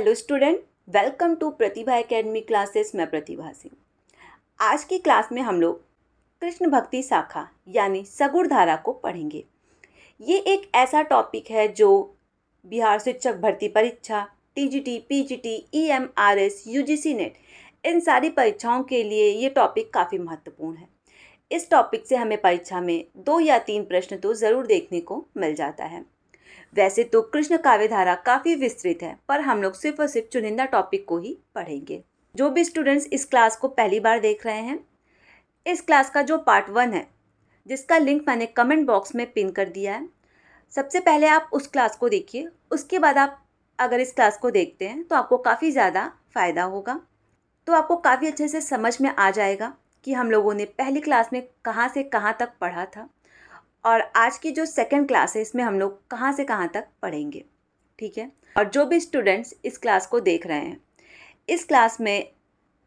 Hello student, welcome to Pratibha academy classes. मैं प्रतिभा सिंह। आज की क्लास में हम लोग कृष्ण भक्ति शाखा यानी सगुण धारा को पढ़ेंगे। ये एक ऐसा टॉपिक है जो बिहार शिक्षक भर्ती परीक्षा, TGT, PGT, EMRS, UGC NET, इन सारी परीक्षाओं के लिए ये टॉपिक काफ़ी महत्वपूर्ण है। इस टॉपिक से हमें परीक्षा में 2 या 3 प्रश्न तो ज़रूर देखने को मिल जाता है। वैसे तो कृष्ण काव्य धारा काफ़ी विस्तृत है, पर हम लोग सिर्फ और सिर्फ चुनिंदा टॉपिक को ही पढ़ेंगे। जो भी स्टूडेंट्स इस क्लास को पहली बार देख रहे हैं, इस क्लास का जो पार्ट 1 है, जिसका लिंक मैंने कमेंट बॉक्स में पिन कर दिया है, सबसे पहले आप उस क्लास को देखिए। उसके बाद आप अगर इस क्लास को देखते हैं तो आपको काफ़ी ज़्यादा फ़ायदा होगा। तो आपको काफ़ी अच्छे से समझ में आ जाएगा कि हम लोगों ने पहली क्लास में कहाँ से कहाँ तक पढ़ा था और आज की जो सेकंड क्लास है इसमें हम लोग कहाँ से कहाँ तक पढ़ेंगे। ठीक है। और जो भी स्टूडेंट्स इस क्लास को देख रहे हैं, इस क्लास में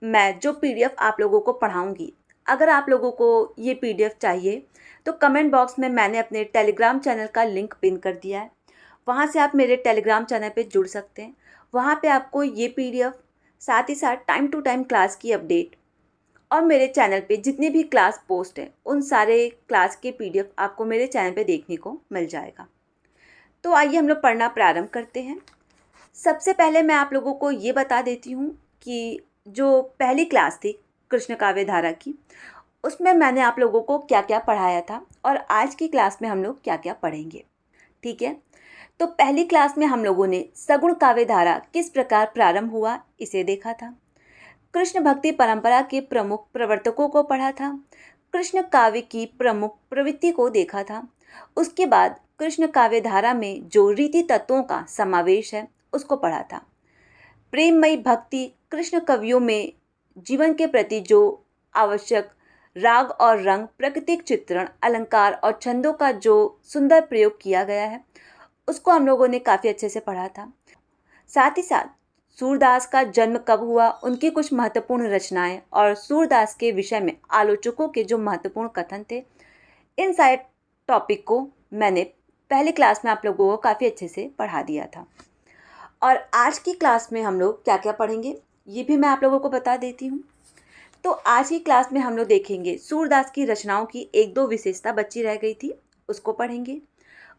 मैं जो पीडीएफ आप लोगों को पढ़ाऊंगी, अगर आप लोगों को ये पीडीएफ चाहिए तो कमेंट बॉक्स में मैंने अपने टेलीग्राम चैनल का लिंक पिन कर दिया है। वहाँ से आप मेरे टेलीग्राम चैनल पे जुड़ सकते हैं। वहाँ पे आपको ये पीडीएफ, साथ ही साथ टाइम टू टाइम क्लास की अपडेट और मेरे चैनल पे जितनी भी क्लास पोस्ट है उन सारे क्लास के पीडीएफ आपको मेरे चैनल पे देखने को मिल जाएगा। तो आइए हम लोग पढ़ना प्रारंभ करते हैं। सबसे पहले मैं आप लोगों को ये बता देती हूँ कि जो पहली क्लास थी कृष्ण काव्य धारा की, उसमें मैंने आप लोगों को क्या क्या पढ़ाया था और आज की क्लास में हम लोग क्या क्या पढ़ेंगे। ठीक है। तो पहली क्लास में हम लोगों ने सगुण काव्य धारा किस प्रकार प्रारंभ हुआ इसे देखा था। कृष्ण भक्ति परंपरा के प्रमुख प्रवर्तकों को पढ़ा था। कृष्ण काव्य की प्रमुख प्रवृत्ति को देखा था। उसके बाद कृष्ण काव्य धारा में जो रीति तत्वों का समावेश है उसको पढ़ा था। प्रेममयी भक्ति कृष्ण कवियों में जीवन के प्रति जो आवश्यक राग और रंग, प्राकृतिक चित्रण, अलंकार और छंदों का जो सुंदर प्रयोग किया गया है उसको हम लोगों ने काफ़ी अच्छे से पढ़ा था। साथ ही साथ सूरदास का जन्म कब हुआ, उनकी कुछ महत्वपूर्ण रचनाएं और सूरदास के विषय में आलोचकों के जो महत्वपूर्ण कथन थे, इन सारे टॉपिक को मैंने पहली क्लास में आप लोगों को काफ़ी अच्छे से पढ़ा दिया था। और आज की क्लास में हम लोग क्या क्या पढ़ेंगे ये भी मैं आप लोगों को बता देती हूँ। तो आज की क्लास में हम लोग देखेंगे सूरदास की रचनाओं की 1-2 विशेषता बची रह गई थी, उसको पढ़ेंगे।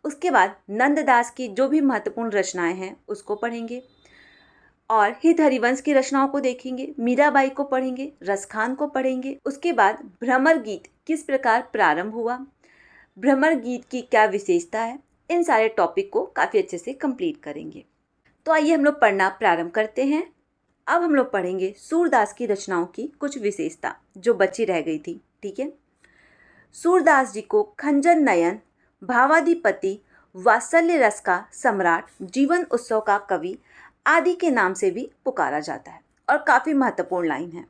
उसके बाद नंददास की जो भी महत्वपूर्ण रचनाएँ हैं उसको पढ़ेंगे और हित हरिवंश की रचनाओं को देखेंगे। मीराबाई को पढ़ेंगे, रसखान को पढ़ेंगे। उसके बाद भ्रमर गीत किस प्रकार प्रारंभ हुआ, भ्रमर गीत की क्या विशेषता है, इन सारे टॉपिक को काफ़ी अच्छे से कंप्लीट करेंगे। तो आइए हम लोग पढ़ना प्रारंभ करते हैं। अब हम लोग पढ़ेंगे सूरदास की रचनाओं की कुछ विशेषता जो बची रह गई थी। ठीक है। सूरदास जी को खंजन नयन, भावाधिपति, वात्सल्य रस का सम्राट, जीवन उत्सव का कवि आदि के नाम से भी पुकारा जाता है। और काफ़ी महत्वपूर्ण लाइन है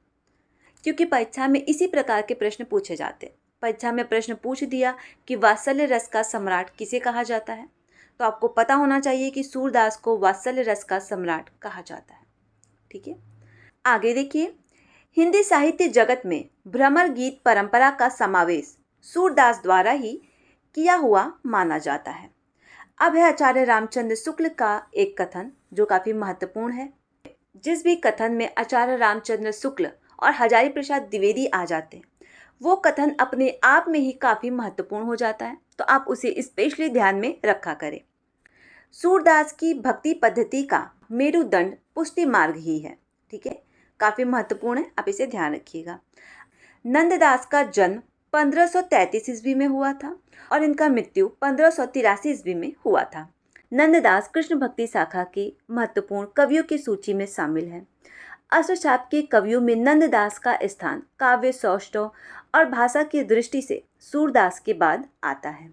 क्योंकि परीक्षा में इसी प्रकार के प्रश्न पूछे जाते हैं। परीक्षा में प्रश्न पूछ दिया कि वात्सल्य रस का सम्राट किसे कहा जाता है, तो आपको पता होना चाहिए कि सूरदास को वात्सल्य रस का सम्राट कहा जाता है। ठीक है। आगे देखिए, हिंदी साहित्य जगत में भ्रमर गीत परंपरा का समावेश सूरदास द्वारा ही किया हुआ माना जाता है। अब है आचार्य रामचंद्र शुक्ल का एक कथन जो काफ़ी महत्वपूर्ण है। जिस भी कथन में आचार्य रामचंद्र शुक्ल और हजारी प्रसाद द्विवेदी आ जाते हैं, वो कथन अपने आप में ही काफ़ी महत्वपूर्ण हो जाता है, तो आप उसे स्पेशली ध्यान में रखा करें। सूरदास की भक्ति पद्धति का मेरुदंड पुष्टि मार्ग ही है। ठीक है, काफ़ी महत्वपूर्ण है, आप इसे ध्यान रखिएगा। नंददास का जन्म 1533 ईस्वी में हुआ था और इनका मृत्यु 1583 ईस्वी में हुआ था। नंददास कृष्ण भक्ति शाखा के महत्वपूर्ण कवियों की सूची में शामिल है। अष्टछाप के कवियों में नंददास का स्थान काव्य, सौष्ठव और भाषा की दृष्टि से सूरदास के बाद आता है।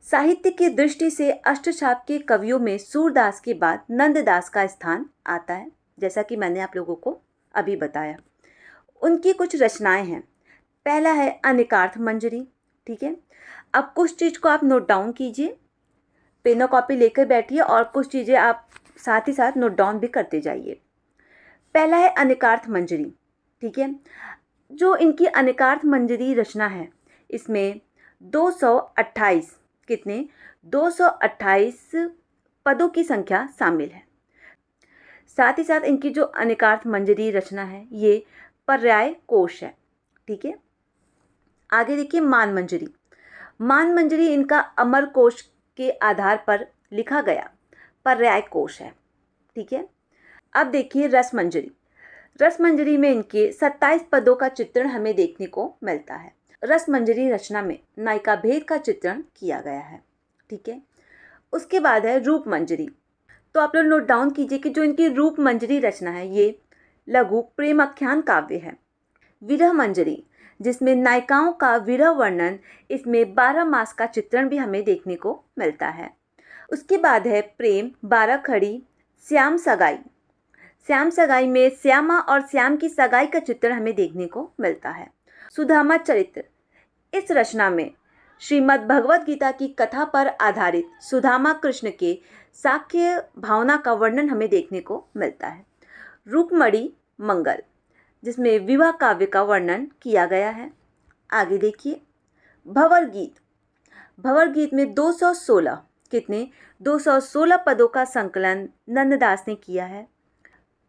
साहित्य की दृष्टि से अष्टछाप के कवियों में सूरदास के बाद नंददास का स्थान आता है, जैसा कि मैंने आप लोगों को अभी बताया। उनकी कुछ रचनाएं हैं। पहला है अनेकार्थ मंजरी। ठीक है। अब कुछ चीज़ को आप नोट डाउन कीजिए, पेन और कॉपी लेकर बैठिए और कुछ चीज़ें आप साथ ही साथ नोट डाउन भी करते जाइए। पहला है अनेकार्थ मंजरी। ठीक है। जो इनकी अनेकार्थ मंजरी रचना है, इसमें 228 कितने 228 पदों की संख्या शामिल है। साथ ही साथ इनकी जो अनेकार्थ मंजरी रचना है ये पर्याय कोश है। ठीक है, आगे देखिए मान मंजरी। मान मंजरी इनका अमर कोश के आधार पर लिखा गया पर्याय कोश है। ठीक है, अब देखिए रस मंजरी। रस मंजरी में इनके 27 पदों का चित्रण हमें देखने को मिलता है। रस मंजरी रचना में नायिका भेद का चित्रण किया गया है। ठीक है, उसके बाद है रूप मंजरी। तो आप लोग नोट डाउन कीजिए कि जो इनकी रूप मंजरी रचना है ये लघु प्रेमाख्यान काव्य है। विरह मंजरी, जिसमें नायिकाओं का विरह वर्णन, इसमें 12 मास का चित्रण भी हमें देखने को मिलता है। उसके बाद है प्रेम 12 खड़ी श्याम सगाई। श्याम सगाई में श्यामा और श्याम की सगाई का चित्रण हमें देखने को मिलता है। सुदामा चरित्र, इस रचना में श्रीमद् भगवत गीता की कथा पर आधारित सुदामा कृष्ण के साख्य भावना का वर्णन हमें देखने को मिलता है। रुक्मणी मंगल, जिसमें विवाह काव्य का वर्णन किया गया है। आगे देखिए भंवर गीत। भंवर गीत में 216 कितने 216 पदों का संकलन नंददास ने किया है।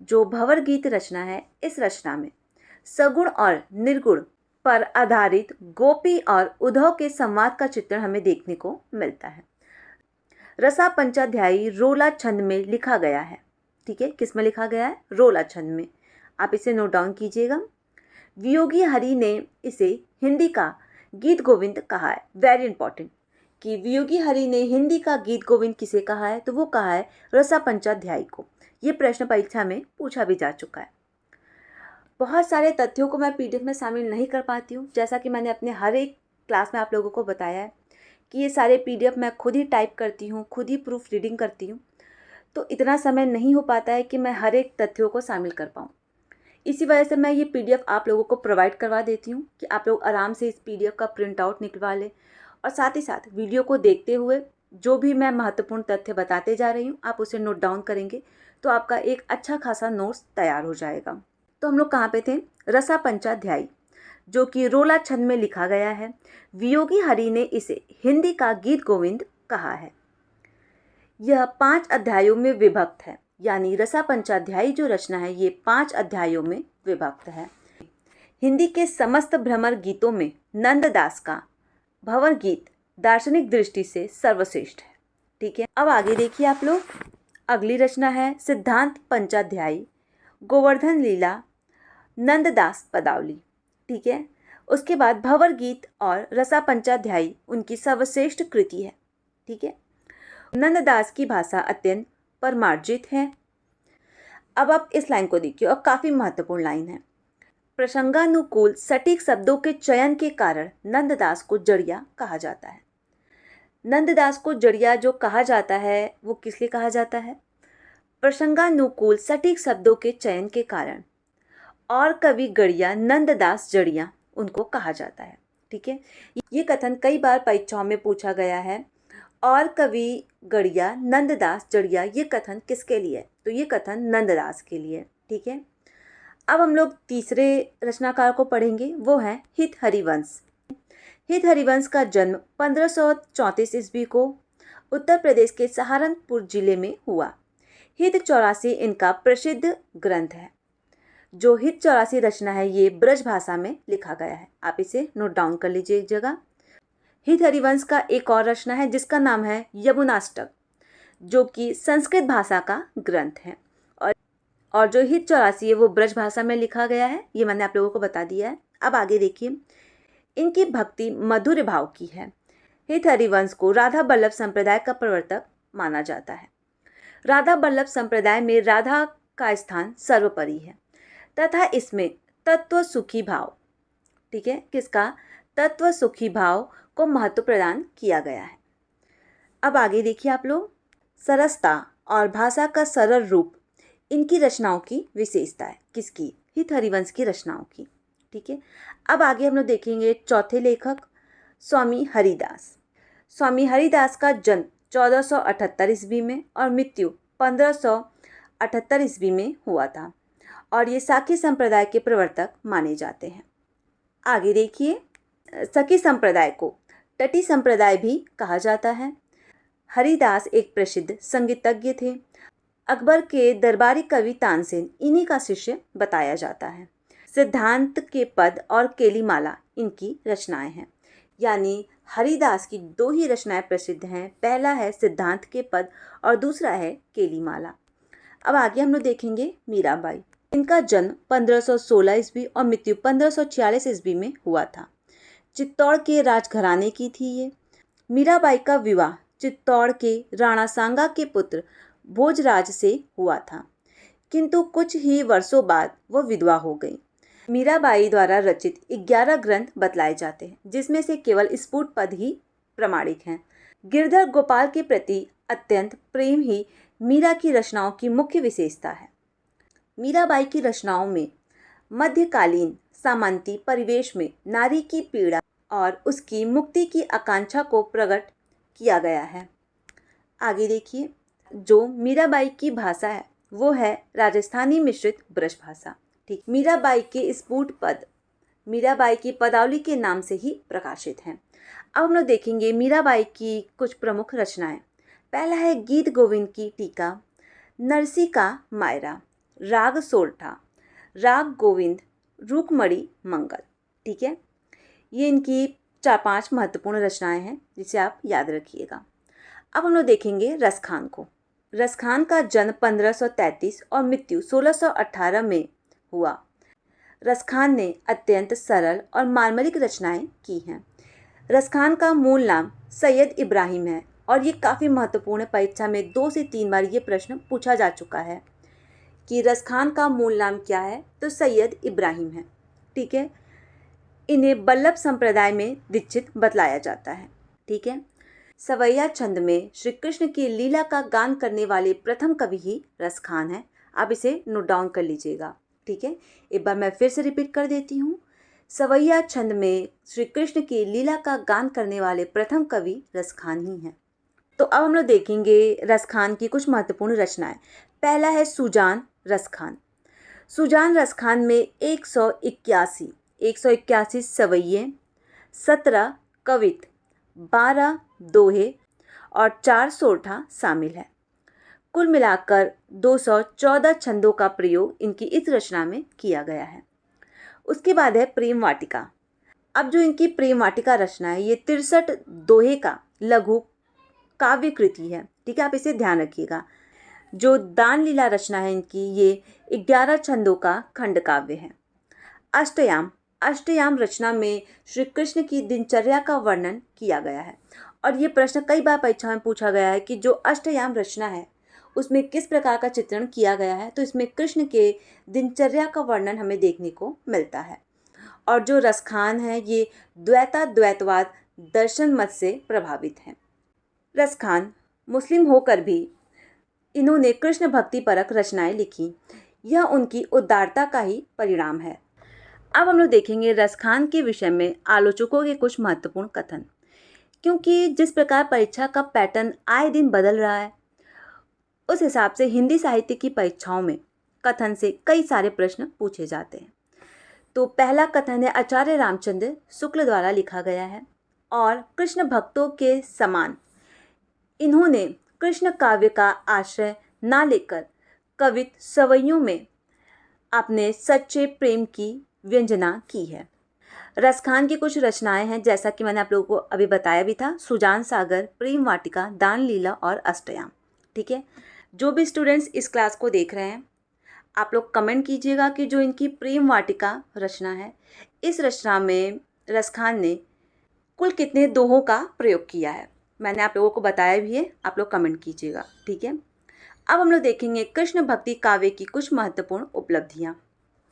जो भंवर गीत रचना है, इस रचना में सगुण और निर्गुण पर आधारित गोपी और उद्धव के संवाद का चित्रण हमें देखने को मिलता है। रसा पंचाध्यायी रोला छंद में लिखा गया है। ठीक है, किस में लिखा गया है? रोला छंद में। आप इसे नोट डाउन कीजिएगा। वियोगी हरि ने इसे हिंदी का गीत गोविंद कहा है। वेरी इंपॉर्टेंट कि वियोगी हरि ने हिंदी का गीत गोविंद किसे कहा है, तो वो कहा है रसा पंचाध्यायी को। ये प्रश्न परीक्षा में पूछा भी जा चुका है। बहुत सारे तथ्यों को मैं पीडीएफ में शामिल नहीं कर पाती हूँ, जैसा कि मैंने अपने हर एक क्लास में आप लोगों को बताया है कि ये सारे पीडीएफ मैं खुद ही टाइप करती हूँ, खुद ही प्रूफ रीडिंग करती हूँ, तो इतना समय नहीं हो पाता है कि मैं हर एक तथ्यों को शामिल कर पाऊँ। इसी वजह से मैं ये पीडीएफ आप लोगों को प्रोवाइड करवा देती हूँ कि आप लोग आराम से इस पीडीएफ का प्रिंट आउट निकलवा लें, और साथ ही साथ वीडियो को देखते हुए जो भी मैं महत्वपूर्ण तथ्य बताते जा रही हूँ आप उसे नोट डाउन करेंगे तो आपका एक अच्छा खासा नोट्स तैयार हो जाएगा। तो हम लोग कहाँ पे थे? रसा पंचाध्यायी, जो कि रोला छंद में लिखा गया है। वियोगी हरि ने इसे हिंदी का गीत गोविंद कहा है। यह 5 अध्यायों में विभक्त है, यानी रसा पंचाध्यायी जो रचना है ये 5 अध्यायों में विभक्त है। हिंदी के समस्त भ्रमर गीतों में नंददास का भंवर गीत दार्शनिक दृष्टि से सर्वश्रेष्ठ है। ठीक है, अब आगे देखिए आप लोग। अगली रचना है सिद्धांत पंचाध्यायी, गोवर्धन लीला, नंददास पदावली। ठीक है, उसके बाद भंवर गीत और रसा पंचाध्यायी उनकी सर्वश्रेष्ठ कृति है। ठीक है, नंददास की भाषा अत्यंत परमार्जित है। अब आप इस लाइन को देखिए, और काफ़ी महत्वपूर्ण लाइन है। प्रसंगानुकूल सटीक शब्दों के चयन के कारण नंददास को जड़िया कहा जाता है। नंददास को जड़िया जो कहा जाता है वो किस लिए कहा जाता है? प्रसंगानुकूल सटीक शब्दों के चयन के कारण। और कवि गड़िया नंददास जड़िया उनको कहा जाता है। ठीक है, ये कथन कई बार परीक्षाओं में पूछा गया है। और कवि गड़िया नंददास जड़िया, ये कथन किसके लिए? तो ये कथन नंददास के लिए। ठीक है, अब हम लोग तीसरे रचनाकार को पढ़ेंगे, वो है हित हरिवंश। हित हरिवंश का जन्म 1534 ईस्वी को उत्तर प्रदेश के सहारनपुर जिले में हुआ। हित 84 इनका प्रसिद्ध ग्रंथ है। जो हित 84 रचना है ये ब्रज भाषा में लिखा गया है। आप इसे नोट डाउन कर लीजिए एक जगह। हित हरिवंश का एक और रचना है जिसका नाम है यमुनाष्टक, जो कि संस्कृत भाषा का ग्रंथ है। और जो हित 84 है वो ब्रज भाषा में लिखा गया है, ये मैंने आप लोगों को बता दिया है। अब आगे देखिए, इनकी भक्ति मधुर भाव की है। हित हरिवंश को राधा बल्लभ संप्रदाय का प्रवर्तक माना जाता है। राधा बल्लभ संप्रदाय में राधा का स्थान सर्वोपरि है तथा इसमें तत्व सुखी भाव, ठीक है, किसका? तत्व सुखी भाव को महत्व प्रदान किया गया है। अब आगे देखिए आप लोग, सरसता और भाषा का सरल रूप इनकी रचनाओं की विशेषता है। किसकी? हित हरिवंश की रचनाओं की। ठीक है, अब आगे हम लोग देखेंगे चौथे लेखक स्वामी हरिदास। स्वामी हरिदास का जन्म 1478 ईस्वी में और मृत्यु 1578 ईस्वी में हुआ था और ये साखी संप्रदाय के प्रवर्तक माने जाते हैं। आगे देखिए, सखी संप्रदाय को तटी संप्रदाय भी कहा जाता है। हरिदास एक प्रसिद्ध संगीतज्ञ थे। अकबर के दरबारी कवि तानसेन इन्हीं का शिष्य बताया जाता है। सिद्धांत के पद और केलीमाला इनकी रचनाएं हैं। यानी हरिदास की दो ही रचनाएं प्रसिद्ध हैं, पहला है सिद्धांत के पद और दूसरा है केलीमाला। अब आगे हम लोग देखेंगे मीराबाई। इनका जन्म 1516 ईस्वी और मृत्यु 1546 ईस्वी में हुआ था। चित्तौड़ के राजघराने की थी ये। मीराबाई का विवाह चित्तौड़ के राणा सांगा के पुत्र भोजराज से हुआ था, किंतु कुछ ही वर्षों बाद वह विधवा हो गई। मीराबाई द्वारा रचित 11 ग्रंथ बतलाए जाते हैं, जिसमें से केवल स्फुट पद ही प्रमाणिक हैं। गिरधर गोपाल के प्रति अत्यंत प्रेम ही मीरा की रचनाओं की मुख्य विशेषता है। मीराबाई की रचनाओं में मध्यकालीन सामंती परिवेश में नारी की पीड़ा और उसकी मुक्ति की आकांक्षा को प्रकट किया गया है। आगे देखिए, जो मीराबाई की भाषा है वो है राजस्थानी मिश्रित ब्रज भाषा। ठीक, मीराबाई के स्फुट पद मीराबाई की पदावली के नाम से ही प्रकाशित हैं। अब हम लोग देखेंगे मीराबाई की कुछ प्रमुख रचनाएं। पहला है गीत गोविंद की टीका, नरसी का मायरा, राग सोरठा, राग गोविंद, रुकमणी मंगल। ठीक है, ये इनकी 4-5 महत्वपूर्ण रचनाएं हैं जिसे आप याद रखिएगा। अब हम लोग देखेंगे रसखान को। रसखान का जन्म 1533 और मृत्यु 1618 में हुआ। रसखान ने अत्यंत सरल और मार्मिक रचनाएं की हैं। रसखान का मूल नाम सैयद इब्राहिम है और ये काफ़ी महत्वपूर्ण है। परीक्षा में 2 से 3 बार ये प्रश्न पूछा जा चुका है कि रसखान का मूल नाम क्या है, तो सैयद इब्राहिम है। ठीक है, इन्हें बल्लभ संप्रदाय में दीक्षित बतलाया जाता है। ठीक है, सवैया छंद में श्री कृष्ण की लीला का गान करने वाले प्रथम कवि ही रसखान है। आप इसे नोट डाउन कर लीजिएगा। ठीक है, एक बार मैं फिर से रिपीट कर देती हूँ। सवैया छंद में श्री कृष्ण की लीला का गान करने वाले प्रथम कवि रसखान ही हैं। तो अब हम लोग देखेंगे रसखान की कुछ महत्वपूर्ण रचनाएं। पहला है सुजान रसखान। सुजान रसखान में 181 सवैये, 17 कवित, 12 दोहे और 4 सोरठा शामिल है। कुल मिलाकर 214 छंदों का प्रयोग इनकी इस रचना में किया गया है। उसके बाद है प्रेम वाटिका। अब जो इनकी प्रेम वाटिका रचना है ये 63 दोहे का लघु काव्य कृति है। ठीक है, आप इसे ध्यान रखिएगा। जो दान लीला रचना है इनकी ये 11 छंदों का खंड काव्य है। अष्टयाम रचना में श्री कृष्ण की दिनचर्या का वर्णन किया गया है और ये प्रश्न कई बार परीक्षा में पूछा गया है कि जो अष्टयाम रचना है उसमें किस प्रकार का चित्रण किया गया है। तो इसमें कृष्ण के दिनचर्या का वर्णन हमें देखने को मिलता है। और जो रसखान है ये द्वैतवाद दर्शन मत से प्रभावित है। रसखान मुस्लिम होकर भी इन्होंने कृष्ण भक्ति परक रचनाएं लिखी। यह उनकी उदारता का ही परिणाम है। अब हम लोग देखेंगे रसखान के विषय में आलोचकों के कुछ महत्वपूर्ण कथन। क्योंकि जिस प्रकार परीक्षा का पैटर्न आए दिन बदल रहा है उस हिसाब से हिंदी साहित्य की परीक्षाओं में कथन से कई सारे प्रश्न पूछे जाते हैं। तो पहला कथन है आचार्य रामचंद्र शुक्ल द्वारा लिखा गया है और कृष्ण भक्तों के समान इन्होंने कृष्ण काव्य का आश्रय ना लेकर कवित सवैयों में अपने सच्चे प्रेम की व्यंजना की है। रसखान की कुछ रचनाएं हैं जैसा कि मैंने आप लोगों को अभी बताया भी था, सुजान सागर, प्रेम वाटिका, दान लीला और अष्टयाम। ठीक है, जो भी स्टूडेंट्स इस क्लास को देख रहे हैं आप लोग कमेंट कीजिएगा कि जो इनकी प्रेम वाटिका रचना है इस रचना में रसखान ने कुल कितने दोहों का प्रयोग किया है। मैंने आप लोगों को बताया भी है, आप लोग कमेंट कीजिएगा। ठीक है, अब हम लोग देखेंगे कृष्ण भक्ति काव्य की कुछ महत्वपूर्ण उपलब्धियाँ।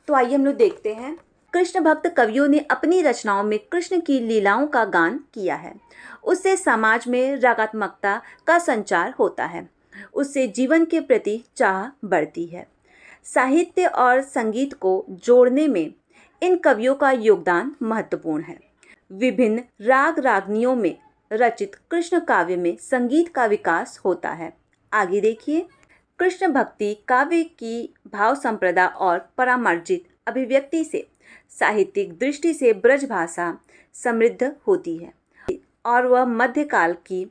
तो आइए हम लोग देखते हैं। कृष्ण भक्त कवियों ने अपनी रचनाओं में कृष्ण की लीलाओं का गान किया है। उससे समाज में रागात्मकता का संचार होता है, उससे जीवन के प्रति चाह बढ़ती है। साहित्य और संगीत को जोड़ने में इन कवियों का योगदान महत्वपूर्ण है। विभिन्न राग रागनियों में रचित कृष्ण काव्य में संगीत का विकास होता है। आगे देखिए, कृष्ण भक्ति काव्य की भाव संप्रदा और परामर्जित अभिव्यक्ति से साहित्यिक दृष्टि से ब्रज भाषा समृद्ध होती है और वह मध्यकाल की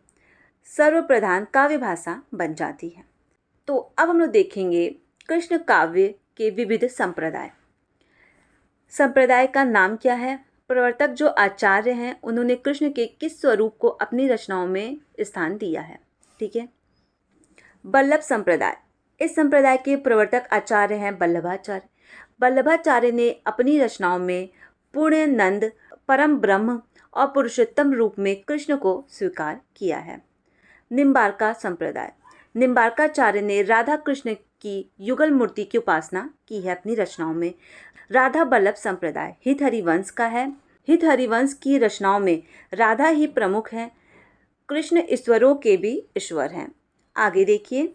सर्वप्रधान काव्य भाषा बन जाती है। तो अब हम लोग देखेंगे कृष्ण काव्य के विविध संप्रदाय। संप्रदाय का नाम क्या है, प्रवर्तक जो आचार्य हैं उन्होंने कृष्ण के किस स्वरूप को अपनी रचनाओं में स्थान दिया है। ठीक है। वल्लभ संप्रदाय, इस संप्रदाय के प्रवर्तक आचार्य हैं वल्लभाचार्य। वल्लभाचार्य ने अपनी रचनाओं में पुण्य, नंद, परम ब्रह्म और पुरुषोत्तम रूप में कृष्ण को स्वीकार किया है। निम्बार्का संप्रदाय, निम्बार्काचार्य ने राधा कृष्ण की युगल मूर्ति की उपासना की है अपनी रचनाओं में। राधा वल्लभ संप्रदाय हित हरिवंश का है। हित हरिवंश की रचनाओं में राधा ही प्रमुख है, कृष्ण ईश्वरों के भी ईश्वर हैं। आगे देखिए,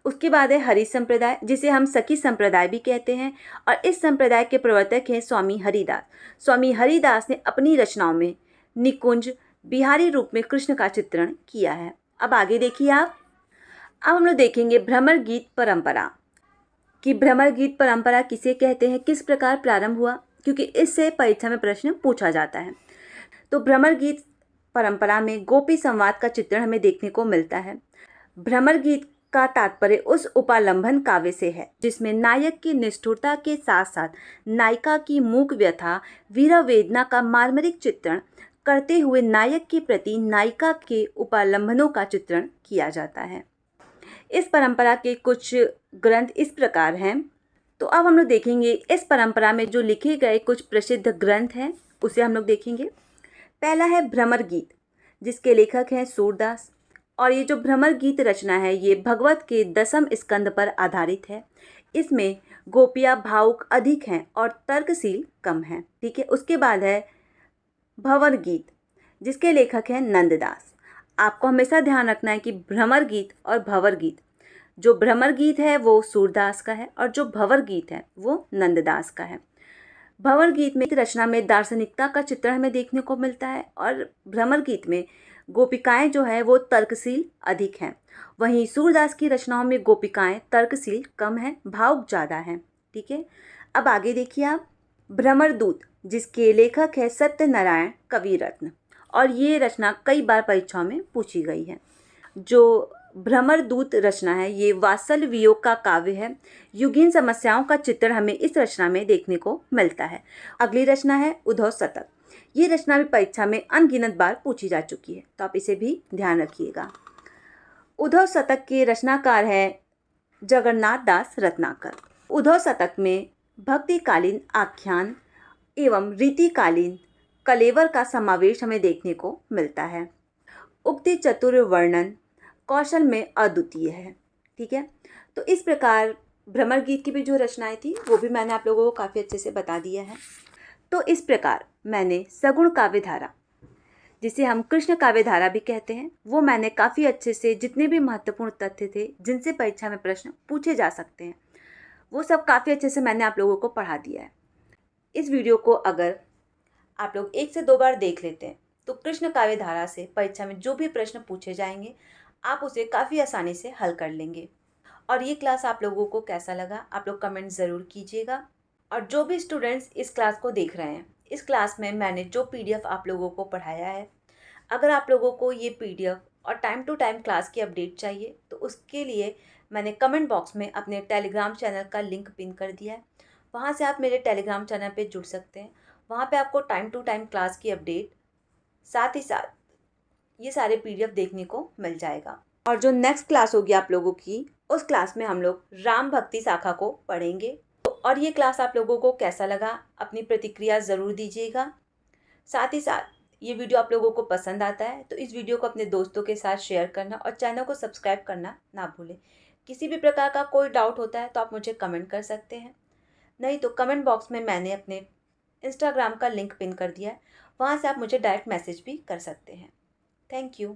उसके बाद है हरि संप्रदाय, जिसे हम सखी संप्रदाय भी कहते हैं, और इस संप्रदाय के प्रवर्तक हैं स्वामी हरिदास। स्वामी हरिदास ने अपनी रचनाओं में निकुंज, बिहारी रूप में कृष्ण का चित्रण किया है। अब आगे देखिए आप, अब हम लोग देखेंगे भ्रमर गीत परंपरा कि भ्रमर गीत परंपरा किसे कहते हैं, किस प्रकार प्रारंभ हुआ, क्योंकि इससे परीक्षा में प्रश्न पूछा जाता है। तो भ्रमर गीत परंपरा में गोपी संवाद का चित्रण हमें देखने को मिलता है। भ्रमर गीत का तात्पर्य उस उपालंबन काव्य से है जिसमें नायक की निष्ठुरता के साथ साथ नायिका की मूक व्यथा, वीर वेदना का मार्मिक चित्रण करते हुए नायक के प्रति नायिका के उपालंबनों का चित्रण किया जाता है। इस परंपरा के कुछ ग्रंथ इस प्रकार हैं। तो अब हम लोग देखेंगे इस परंपरा में जो लिखे गए कुछ प्रसिद्ध ग्रंथ हैं उसे हम लोग देखेंगे। पहला है भ्रमर गीत, जिसके लेखक हैं सूरदास, और ये जो भ्रमर गीत रचना है ये भगवत के 10वें स्कंद पर आधारित है। इसमें गोपियाँ भावुक अधिक हैं और तर्कशील कम हैं। ठीक है। उसके बाद है भंवर गीत, जिसके लेखक हैं नंददास। आपको हमेशा ध्यान रखना है कि भ्रमर गीत और भंवर गीत, जो भ्रमर गीत है वो सूरदास का है और जो भंवर गीत है वो नंददास का है। भंवर गीत में रचना में दार्शनिकता का चित्रण हमें देखने को मिलता है और भ्रमर गीत में गोपिकाएं जो है वो तर्कशील अधिक हैं। वहीं सूरदास की रचनाओं में गोपिकाएं तर्कशील कम हैं, भावुक ज़्यादा हैं। ठीक है। अब आगे देखिए आप, भ्रमर दूत, जिसके लेखक है सत्यनारायण कविरत्न, और ये रचना कई बार परीक्षाओं में पूछी गई है। जो भ्रमर दूत रचना है ये वात्सल्य वियोग का काव्य है। युगीन समस्याओं का चित्रण हमें इस रचना में देखने को मिलता है। अगली रचना है उद्धव शतक। ये रचना भी परीक्षा में अनगिनत बार पूछी जा चुकी है, तो आप इसे भी ध्यान रखिएगा। उद्धव शतक के रचनाकार है जगन्नाथ दास रत्नाकर। उद्धव शतक में भक्तिकालीन आख्यान एवं रीतिकालीन कलेवर का समावेश हमें देखने को मिलता है। उक्ति चतुर वर्णन कौशल में अद्वितीय है। ठीक है। तो इस प्रकार भ्रमर गीत की भी जो रचनाएं थी वो भी मैंने आप लोगों को काफ़ी अच्छे से बता दिया है। तो इस प्रकार मैंने सगुण काव्यधारा, जिसे हम कृष्ण काव्यधारा भी कहते हैं, वो मैंने काफ़ी अच्छे से जितने भी महत्वपूर्ण तथ्य थे जिनसे परीक्षा में प्रश्न पूछे जा सकते हैं वो सब काफ़ी अच्छे से मैंने आप लोगों को पढ़ा दिया है। इस वीडियो को अगर आप लोग 1 से 2 बार देख लेते हैं तो कृष्ण काव्यधारा से परीक्षा में जो भी प्रश्न पूछे जाएंगे आप उसे काफ़ी आसानी से हल कर लेंगे। और ये क्लास आप लोगों को कैसा लगा आप लोग कमेंट ज़रूर कीजिएगा। और जो भी स्टूडेंट्स इस क्लास को देख रहे हैं, इस क्लास में मैंने जो PDF आप लोगों को पढ़ाया है, अगर आप लोगों को ये PDF और टाइम टू टाइम क्लास की अपडेट चाहिए तो उसके लिए मैंने कमेंट बॉक्स में अपने टेलीग्राम चैनल का लिंक पिन कर दिया है। वहाँ से आप मेरे टेलीग्राम चैनल पे जुड़ सकते हैं। वहाँ पे आपको टाइम टू टाइम क्लास की अपडेट साथ ही साथ ये सारे PDF देखने को मिल जाएगा। और जो नेक्स्ट क्लास होगी आप लोगों की, उस क्लास में हम लोग राम भक्ति शाखा को पढ़ेंगे। और ये क्लास आप लोगों को कैसा लगा अपनी प्रतिक्रिया ज़रूर दीजिएगा। साथ ही साथ ये वीडियो आप लोगों को पसंद आता है तो इस वीडियो को अपने दोस्तों के साथ शेयर करना और चैनल को सब्सक्राइब करना ना भूलें। किसी भी प्रकार का कोई डाउट होता है तो आप मुझे कमेंट कर सकते हैं, नहीं तो कमेंट बॉक्स में मैंने अपने इंस्टाग्राम का लिंक पिन कर दिया है, वहाँ से आप मुझे डायरेक्ट मैसेज भी कर सकते हैं। Thank you.